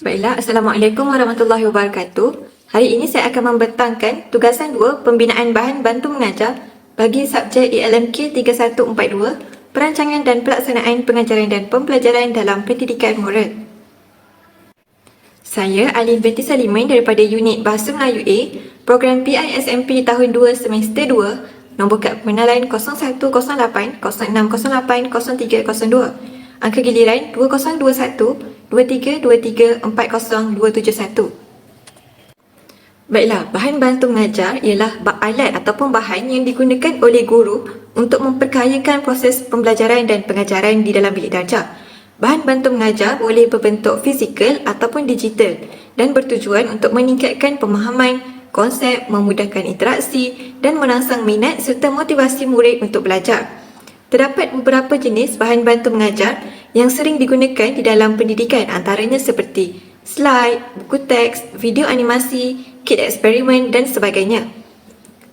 Baiklah, Assalamualaikum warahmatullahi wabarakatuh. Hari ini saya akan membentangkan tugasan 2 pembinaan bahan bantu mengajar bagi subjek ELMK 3142, perancangan dan pelaksanaan pengajaran dan pembelajaran dalam pendidikan moral. Saya Alin binti Salimin daripada unit Bahasa Melayu A, program PISMP tahun 2 semester 2, nombor kad pengenalan 0108 0608 0302, angka giliran 2021 2323 40271. Baiklah, bahan bantu mengajar ialah alat ataupun bahan yang digunakan oleh guru untuk memperkayakan proses pembelajaran dan pengajaran di dalam bilik darjah. Bahan bantu mengajar boleh berbentuk fizikal ataupun digital dan bertujuan untuk meningkatkan pemahaman, konsep, memudahkan interaksi dan merangsang minat serta motivasi murid untuk belajar. Terdapat beberapa jenis bahan bantu mengajar yang sering digunakan di dalam pendidikan, antaranya seperti slide, buku teks, video animasi, kit eksperimen dan sebagainya.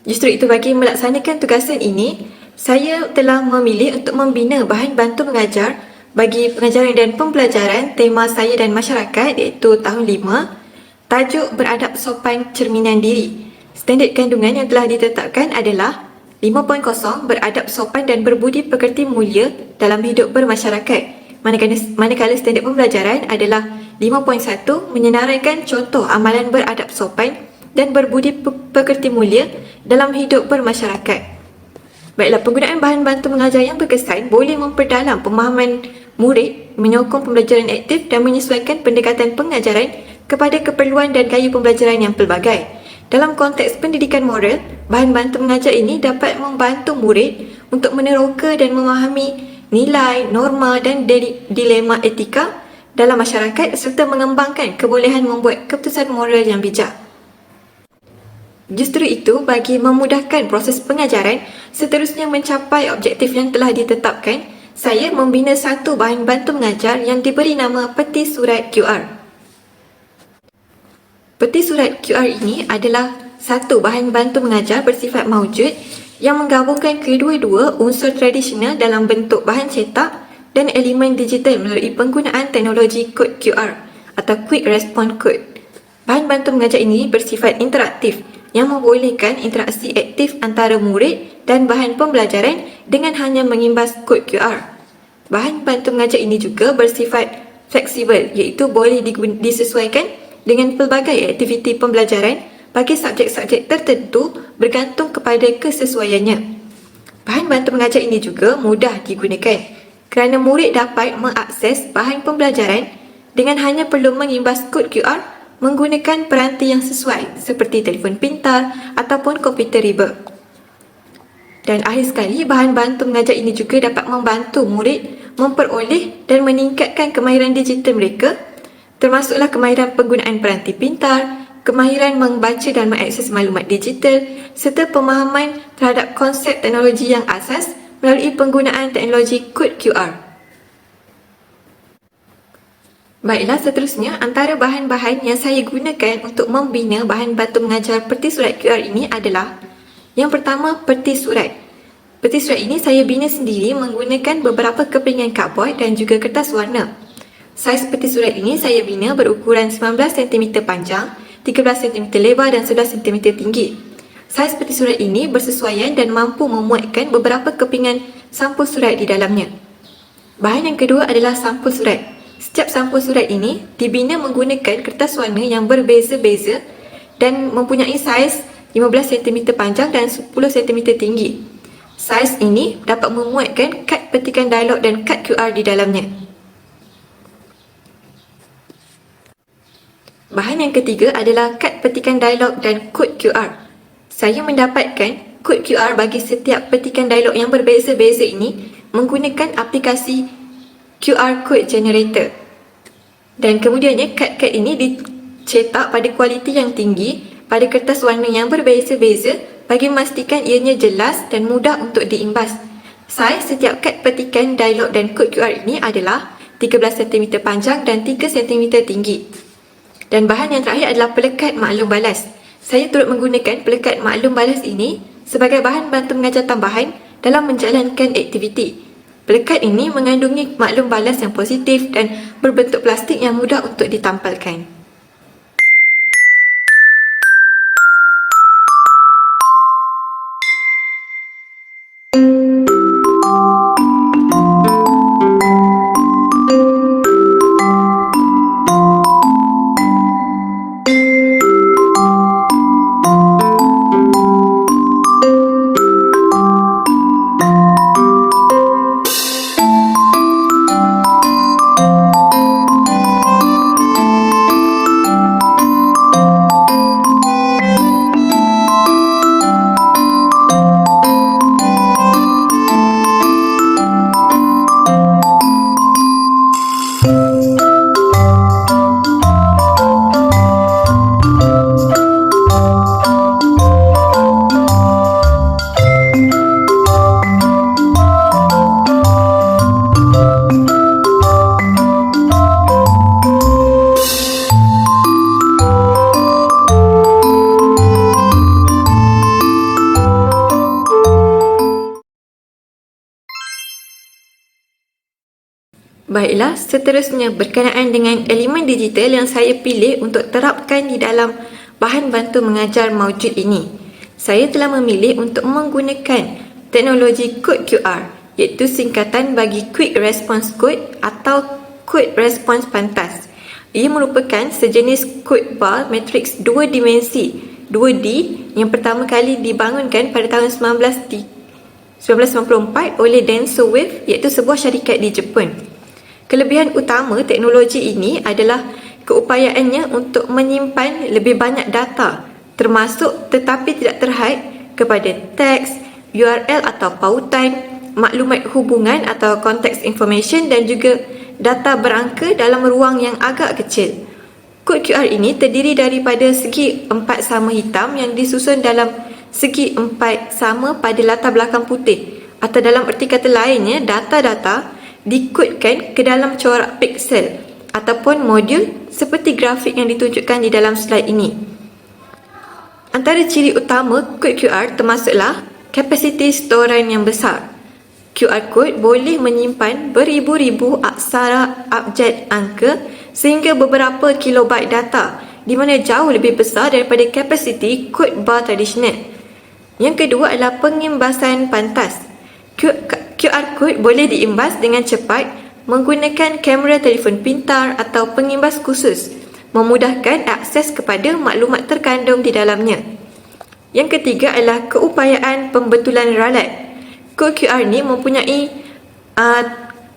Justru itu, bagi melaksanakan tugasan ini, saya telah memilih untuk membina bahan bantu mengajar bagi pengajaran dan pembelajaran tema saya dan masyarakat, iaitu tahun 5, tajuk beradab sopan cerminan diri. Standard kandungan yang telah ditetapkan adalah 5.0 beradab sopan dan berbudi pekerti mulia dalam hidup bermasyarakat. Manakala standard pembelajaran adalah 5.1 menyenaraikan contoh amalan beradab sopan dan berbudi pekerti mulia dalam hidup bermasyarakat. Baiklah, penggunaan bahan bantu mengajar yang berkesan boleh memperdalam pemahaman murid, menyokong pembelajaran aktif dan menyesuaikan pendekatan pengajaran kepada keperluan dan gaya pembelajaran yang pelbagai. Dalam konteks pendidikan moral, bahan bantu mengajar ini dapat membantu murid untuk meneroka dan memahami nilai, norma dan dilema etika dalam masyarakat serta mengembangkan kebolehan membuat keputusan moral yang bijak. Justru itu, bagi memudahkan proses pengajaran seterusnya mencapai objektif yang telah ditetapkan, saya membina satu bahan bantu mengajar yang diberi nama peti surat QR. Peti surat QR ini adalah satu bahan bantu mengajar bersifat maujud yang menggabungkan kedua-dua unsur tradisional dalam bentuk bahan cetak dan elemen digital melalui penggunaan teknologi kod QR atau Quick Response Code. Bahan bantu mengajar ini bersifat interaktif yang membolehkan interaksi aktif antara murid dan bahan pembelajaran dengan hanya mengimbas kod QR. Bahan bantu mengajar ini juga bersifat fleksibel, iaitu boleh disesuaikan dengan pelbagai aktiviti pembelajaran bagi subjek-subjek tertentu bergantung kepada kesesuaiannya. Bahan bantu mengajar ini juga mudah digunakan kerana murid dapat mengakses bahan pembelajaran dengan hanya perlu mengimbas kod QR menggunakan peranti yang sesuai seperti telefon pintar ataupun komputer riba. Dan akhir sekali, bahan bantu mengajar ini juga dapat membantu murid memperoleh dan meningkatkan kemahiran digital mereka, termasuklah kemahiran penggunaan peranti pintar, kemahiran membaca dan mengakses maklumat digital, serta pemahaman terhadap konsep teknologi yang asas melalui penggunaan teknologi kod QR. Baiklah, seterusnya antara bahan-bahan yang saya gunakan untuk membina bahan bantu mengajar peti surat QR ini adalah yang pertama, peti surat. Peti surat ini saya bina sendiri menggunakan beberapa kepingan cardboard dan juga kertas warna. Saiz peti surat ini saya bina berukuran 19 cm panjang, 13 cm lebar dan 11 cm tinggi. Saiz peti surat ini bersesuaian dan mampu memuatkan beberapa kepingan sampul surat di dalamnya. Bahan yang kedua adalah sampul surat. Setiap sampul surat ini dibina menggunakan kertas warna yang berbeza-beza dan mempunyai saiz 15 cm panjang dan 10 cm tinggi. Saiz ini dapat memuatkan kad petikan dialog dan kad QR di dalamnya. Bahan yang ketiga adalah kad petikan dialog dan kod QR. Saya mendapatkan kod QR bagi setiap petikan dialog yang berbeza-beza ini menggunakan aplikasi QR Code Generator. Dan kemudiannya kad-kad ini dicetak pada kualiti yang tinggi pada kertas warna yang berbeza-beza bagi memastikan ianya jelas dan mudah untuk diimbas. Saiz setiap kad petikan dialog dan kod QR ini adalah 13 cm panjang dan 3 cm tinggi. Dan bahan yang terakhir adalah pelekat maklum balas. Saya turut menggunakan pelekat maklum balas ini sebagai bahan bantu mengajar tambahan dalam menjalankan aktiviti. Pelekat ini mengandungi maklum balas yang positif dan berbentuk plastik yang mudah untuk ditampalkan. Baiklah, seterusnya berkenaan dengan elemen digital yang saya pilih untuk terapkan di dalam bahan bantu mengajar maujud ini. Saya telah memilih untuk menggunakan teknologi kod QR, iaitu singkatan bagi Quick Response Code atau Code Response Pantas. Ia merupakan sejenis kod bar matriks dua dimensi 2D yang pertama kali dibangunkan pada tahun 1994 oleh Denso Wave, iaitu sebuah syarikat di Jepun. Kelebihan utama teknologi ini adalah keupayaannya untuk menyimpan lebih banyak data, termasuk tetapi tidak terhaid kepada teks, URL atau pautan, maklumat hubungan atau context information dan juga data berangka dalam ruang yang agak kecil. Kod QR ini terdiri daripada segi 4 sama hitam yang disusun dalam segi 4 sama pada latar belakang putih, atau dalam erti kata lainnya, data-data dikodkan ke dalam corak piksel ataupun modul seperti grafik yang ditunjukkan di dalam slide ini. Antara ciri utama kod QR termasuklah kapasiti storan yang besar. QR code boleh menyimpan beribu-ribu aksara abjad angka sehingga beberapa kilobyte data, di mana jauh lebih besar daripada kapasiti kod bar tradisional. Yang kedua adalah pengimbasan pantas. QR code boleh diimbas dengan cepat menggunakan kamera telefon pintar atau pengimbas khusus, memudahkan akses kepada maklumat terkandung di dalamnya. Yang ketiga adalah keupayaan pembetulan ralat. Kod QR ni mempunyai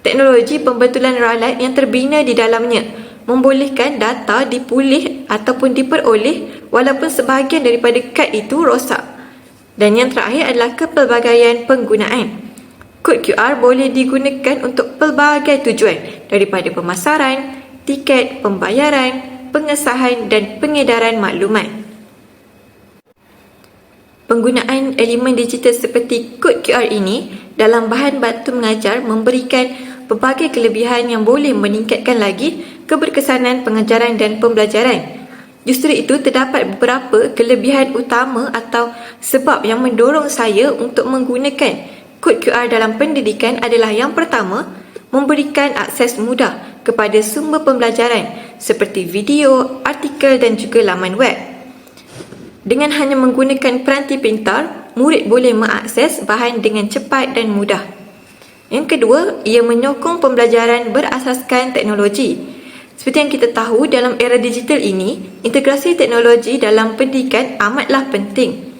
teknologi pembetulan ralat yang terbina di dalamnya, membolehkan data dipulih ataupun diperoleh walaupun sebahagian daripada kad itu rosak. Dan yang terakhir adalah kepelbagaian penggunaan. Kod QR boleh digunakan untuk pelbagai tujuan, daripada pemasaran, tiket, pembayaran, pengesahan dan pengedaran maklumat. Penggunaan elemen digital seperti kod QR ini dalam bahan bantu mengajar memberikan pelbagai kelebihan yang boleh meningkatkan lagi keberkesanan pengajaran dan pembelajaran. Justru itu, terdapat beberapa kelebihan utama atau sebab yang mendorong saya untuk menggunakan kod QR dalam pendidikan adalah: yang pertama, memberikan akses mudah kepada sumber pembelajaran seperti video, artikel dan juga laman web. Dengan hanya menggunakan peranti pintar, murid boleh mengakses bahan dengan cepat dan mudah. Yang kedua, ia menyokong pembelajaran berasaskan teknologi. Seperti yang kita tahu, dalam era digital ini, integrasi teknologi dalam pendidikan amatlah penting.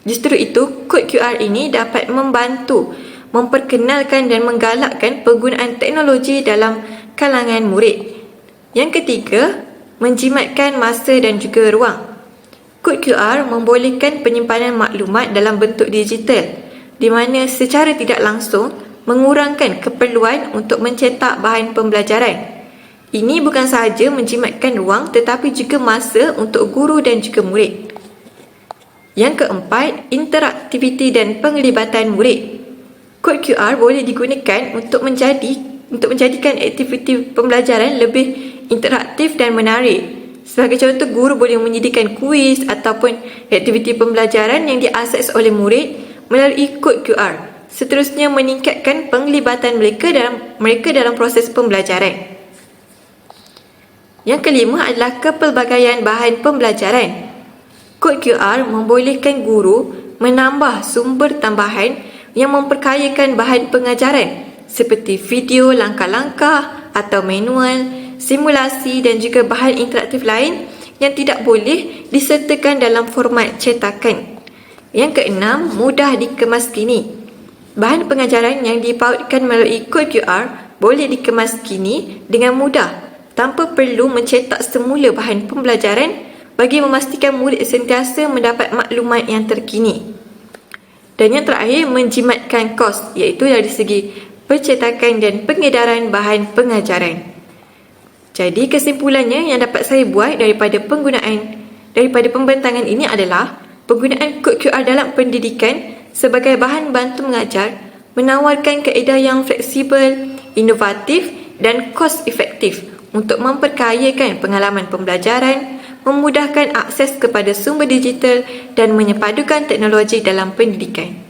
Justru itu, kod QR ini dapat membantu memperkenalkan dan menggalakkan penggunaan teknologi dalam kalangan murid. Yang ketiga, menjimatkan masa dan juga ruang. Kod QR membolehkan penyimpanan maklumat dalam bentuk digital, di mana secara tidak langsung mengurangkan keperluan untuk mencetak bahan pembelajaran. Ini bukan sahaja menjimatkan ruang tetapi juga masa untuk guru dan juga murid. Yang keempat, interaktiviti dan penglibatan murid. Kod QR boleh digunakan untuk menjadikan aktiviti pembelajaran lebih interaktif dan menarik. Sebagai contoh, guru boleh menyediakan kuis ataupun aktiviti pembelajaran yang diakses oleh murid melalui kod QR, Seterusnya, meningkatkan penglibatan mereka dalam proses pembelajaran. Yang kelima adalah kepelbagaian bahan pembelajaran. Kod QR membolehkan guru menambah sumber tambahan yang memperkayakan bahan pengajaran seperti video langkah-langkah atau manual, simulasi dan juga bahan interaktif lain yang tidak boleh disertakan dalam format cetakan. Yang keenam, mudah dikemaskini. Bahan pengajaran yang dipautkan melalui kod QR boleh dikemaskini dengan mudah tanpa perlu mencetak semula bahan pembelajaran bagi memastikan murid sentiasa mendapat maklumat yang terkini. Dan yang terakhir, menjimatkan kos, iaitu dari segi percetakan dan pengedaran bahan pengajaran. Jadi kesimpulannya yang dapat saya buat daripada pembentangan ini adalah penggunaan kod QR dalam pendidikan sebagai bahan bantu mengajar menawarkan kaedah yang fleksibel, inovatif dan kos efektif untuk memperkayakan pengalaman pembelajaran, memudahkan akses kepada sumber digital dan menyepadukan teknologi dalam pendidikan.